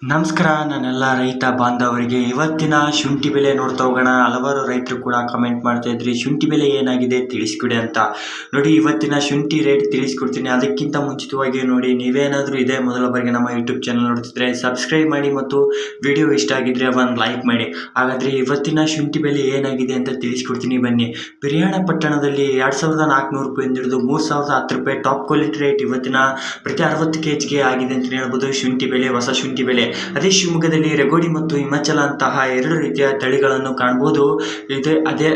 ನಮಸ್ಕಾರ ನನ್ನೆಲ್ಲ ರೈತ ಬಾಂಧವರಿಗೆ ಇವತ್ತಿನ ಶುಂಠಿ ಬೆಲೆ ನೋಡ್ತಾ ಹೋಗೋಣ. ಹಲವಾರು ರೈತರು ಕೂಡ ಕಮೆಂಟ್ ಮಾಡ್ತಾ ಇದ್ರಿ ಶುಂಠಿ ಬೆಲೆ ಏನಾಗಿದೆ ತಿಳಿಸ್ಕೊಡಿ ಅಂತ. ನೋಡಿ, ಇವತ್ತಿನ ಶುಂಠಿ ರೇಟ್ ತಿಳಿಸ್ಕೊಡ್ತೀನಿ. ಅದಕ್ಕಿಂತ ಮುಂಚಿತವಾಗಿ ನೋಡಿ, ನೀವೇನಾದರೂ ಇದೇ ಮೊದಲ ಬಾರಿಗೆ ನಮ್ಮ ಯೂಟ್ಯೂಬ್ ಚಾನಲ್ ನೋಡ್ತಿದ್ರೆ ಸಬ್ಸ್ಕ್ರೈಬ್ ಮಾಡಿ ಮತ್ತು ವಿಡಿಯೋ ಇಷ್ಟ ಆಗಿದ್ರೆ ಒಂದು ಲೈಕ್ ಮಾಡಿ. ಹಾಗಾದರೆ ಇವತ್ತಿನ ಶುಂಠಿ ಬೆಲೆ ಏನಾಗಿದೆ ಅಂತ ತಿಳಿಸ್ಕೊಡ್ತೀನಿ ಬನ್ನಿ. ಬಿರಿಯಾಣ ಪಟ್ಟಣದಲ್ಲಿ 2400 ರೂಪಾಯಿಂದ ಹಿಡಿದು 3010 ರೂಪಾಯಿ ಟಾಪ್ ಕ್ವಾಲಿಟಿ ರೇಟ್ ಇವತ್ತಿನ ಪ್ರತಿ 60 kgಗೆ ಆಗಿದೆ ಅಂತ ಹೇಳ್ಬೋದು. ಶುಂಠಿ ಬೆಲೆ, ಹೊಸ ಶುಂಠಿ ಬೆಲೆ. ಅದೇ ಶಿವಮೊಗ್ಗದಲ್ಲಿ ರೆಗೋಡಿ ಮತ್ತು ಹಿಮಾಚಲ ಅಂತಹ ಎರಡು ರೀತಿಯ ತಳಿಗಳನ್ನು ಕಾಣಬಹುದು. ಅದೇ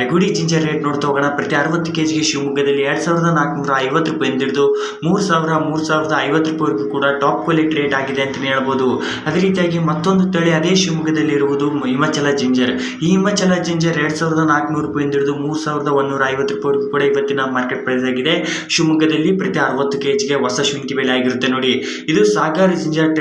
ರೆಗೋಡಿ ಜಿಂಜರ್ ರೇಟ್ ನೋಡ್ತಾ ಹೋಗೋಣ. ಪ್ರತಿ 60 kgಗೆ ಶಿವಮೊಗ್ಗದಲ್ಲಿ 2450 ರೂಪಾಯಿಂದ ಹಿಡಿದು 3050 ರೂಪಾಯಿವರೆಗೂ ಕೂಡ ಟಾಪ್ ಕ್ವಾಲಿಟಿ ರೇಟ್ ಆಗಿದೆ ಅಂತಲೇ ಹೇಳ್ಬೋದು. ಅದೇ ರೀತಿಯಾಗಿ ಮತ್ತೊಂದು ತಳಿ ಅದೇ ಶಿವಮೊಗ್ಗದಲ್ಲಿ ಇರುವುದು ಹಿಮಾಚಲ ಜಿಂಜರ್. ಈ ಹಿಮಾಚಲ ಜಿಂಜರ್ 2400 ರೂಪಾಯಿಂದ ಹಿಡಿದು 3150 ರೂಪಾಯಿವರೆಗೂ ಕೂಡ ಇವತ್ತಿನ ಮಾರ್ಕೆಟ್ ಪ್ರೈಸ್ ಆಗಿದೆ. ಶಿವಮೊಗ್ಗದಲ್ಲಿ ಪ್ರತಿ 60 kgಗೆ ಹೊಸ ಶುಂಠಿ ಬೆಲೆ ಆಗಿರುತ್ತೆ. ನೋಡಿ, ಇದು ಸಾಗರ್ ಜಿಂಜರ್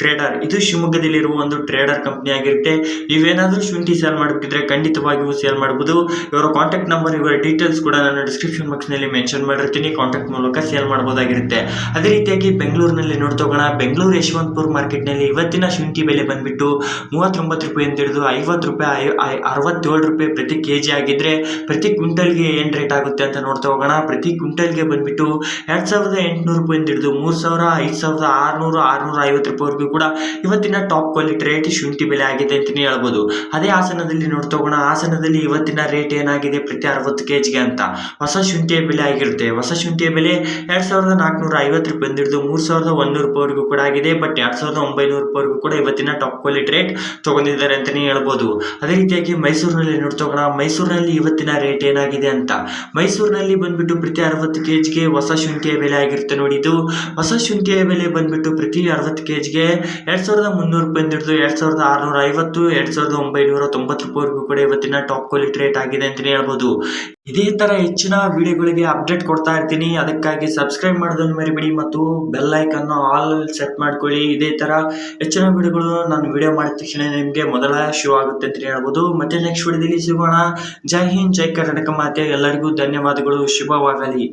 ಟ್ರೇಡರ್. ಇದು ಶಿವಮೊಗ್ಗದಲ್ಲಿರುವ ಒಂದು ಟ್ರೇಡರ್ ಕಂಪ್ನಿ ಆಗಿರುತ್ತೆ. ನೀವೇನಾದರೂ ಶುಂಠಿ ಸೇಲ್ ಮಾಡಬೇಕಿದ್ರೆ ಖಂಡಿತವಾಗಿಯೂ ಸೇಲ್ ಮಾಡಬಹುದು. ಇವರ ಕಾಂಟ್ಯಾಕ್ಟ್ ನಂಬರ್, ಇವರ ಡೀಟೇಲ್ಸ್ ಕೂಡ ನಾನು ಡಿಸ್ಕ್ರಿಪ್ಷನ್ ಬಾಕ್ಸ್ನಲ್ಲಿ ಮೆನ್ಷನ್ ಮಾಡಿರ್ತೀನಿ. ಕಾಂಟ್ಯಾಕ್ಟ್ ಮೂಲಕ ಸೇಲ್ ಮಾಡಬಹುದಾಗಿರುತ್ತೆ. ಅದೇ ರೀತಿಯಾಗಿ ಬೆಂಗಳೂರಿನಲ್ಲಿ ನೋಡ್ತಾ ಹೋಗೋಣ. ಬೆಂಗಳೂರು ಯಶವಂತಪುರ ಮಾರ್ಕೆಟ್ನಲ್ಲಿ ಇವತ್ತಿನ ಶುಂಠಿ ಬೆಲೆ ಬಂದ್ಬಿಟ್ಟು 39 ರೂಪಾಯಿಂದ ಹಿಡಿದು 50 ರೂಪಾಯಿ 67 ರೂಪಾಯಿ ಪ್ರತಿ kg ಆಗಿದ್ರೆ, ಪ್ರತಿ ಕ್ವಿಂಟಲ್ಗೆ ಏನು ರೇಟ್ ಆಗುತ್ತೆ ಅಂತ ನೋಡ್ತಾ ಹೋಗೋಣ. ಪ್ರತಿ ಕ್ವಿಂಟಲ್ಗೆ ಬಂದ್ಬಿಟ್ಟು 2800 ರೂಪಾಯಿಂದ ಹಿಡಿದು 3000, 5600, 650 ರೂಪಾಯಿವರೆಗೂ ಕೂಡ ಇವತ್ತಿನ ಟಾಪ್ ಕ್ವಾಲಿಟಿ ರೇಟ್ ಶುಂಠಿ ಬೆಲೆ ಆಗಿದೆ ಅಂತಾನೆ ಹೇಳ್ಬೋದು. ಅದೇ ಹಾಸನದಲ್ಲಿ ನೋಡ್ತಾ ಹೋಗೋಣ. ಹಾಸನದಲ್ಲಿ ಇವತ್ತಿನ ರೇಟ್ ಏನಾಗಿದೆ ಪ್ರತಿ 60 kgಗೆ ಅಂತ ಹೊಸ ಶುಂಠಿಯ ಬೆಲೆ ಆಗಿರುತ್ತೆ. ಹೊಸ ಶುಂಠಿಯ ಬೆಲೆ 2450 ರೂಪಾಯಿಂದ ಹಿಡಿದು 3100 ರೂಪಾಯಿವರೆಗೂ ಕೂಡ ಆಗಿದೆ. ಬಟ್ 2900 ರೂಪಾಯಿವರೆಗೂ ಕೂಡ ಇವತ್ತಿನ ಟಾಪ್ ಕ್ವಾಲಿಟಿ ರೇಟ್ ತಗೊಂಡಿದ್ದಾರೆ ಅಂತಾನೆ ಹೇಳ್ಬೋದು. ಅದೇ ರೀತಿಯಾಗಿ ಮೈಸೂರಿನಲ್ಲಿ ನೋಡ್ತಾ ಹೋಗೋಣ. ಮೈಸೂರಿನಲ್ಲಿ ಇವತ್ತಿನ ರೇಟ್ ಏನಾಗಿದೆ ಅಂತ. ಮೈಸೂರಿನಲ್ಲಿ ಬಂದ್ಬಿಟ್ಟು ಪ್ರತಿ 60 kgಗೆ ಹೊಸ ಶುಂಠಿಯ ಬೆಲೆ ಆಗಿರುತ್ತೆ. ನೋಡಿ, ಇದು ಹೊಸ ಶುಂಠಿಯ ಬೆಲೆ ಬಂದ್ಬಿಟ್ಟು ಪ್ರತಿ 60 kgಗೆ 2300 ರೂಪಾಯಿಂದ ಹಿಡಿದು 2650, 2990 ರೂಪಾಯಿವರೆಗೂ ಕೂಡ ಇವತ್ತಿನ ಟಾಪ್ ಕ್ವಾಲಿಟಿ ರೇಟ್ ಆಗಿದೆ ಅಂತಲೇ ಹೇಳ್ಬೋದು. ಇದೇ ತರ ಹೆಚ್ಚಿನ ವಿಡಿಯೋಗಳಿಗೆ ಅಪ್ಡೇಟ್ ಕೊಡ್ತಾ ಇರ್ತೀನಿ. ಅದಕ್ಕಾಗಿ ಸಬ್ಸ್ಕ್ರೈಬ್ ಮಾಡೋದನ್ನು ಮರಿಬೇಡಿ ಮತ್ತು ಬೆಲ್ ಐಕನ್ ಆಲ್ ಸೆಟ್ ಮಾಡ್ಕೊಳ್ಳಿ. ಇದೇ ತರ ಹೆಚ್ಚಿನ ವಿಡಿಯೋಗಳು ನಾನು ವಿಡಿಯೋ ಮಾಡಿದ ತಕ್ಷಣ ನಿಮಗೆ ಮೊದಲ ಶೋ ಆಗುತ್ತೆ ಅಂತ ಹೇಳ್ಬೋದು. ಮತ್ತೆ ನೆಕ್ಸ್ಟ್ ವಿಡಿಯೋದಲ್ಲಿ ಸಿಗೋಣ. ಜೈ ಹಿಂದ್, ಜೈ ಕರ್ನಾಟಕ ಮಾತೆ. ಎಲ್ಲರಿಗೂ ಧನ್ಯವಾದಗಳು. ಶುಭವಾಗಲಿ.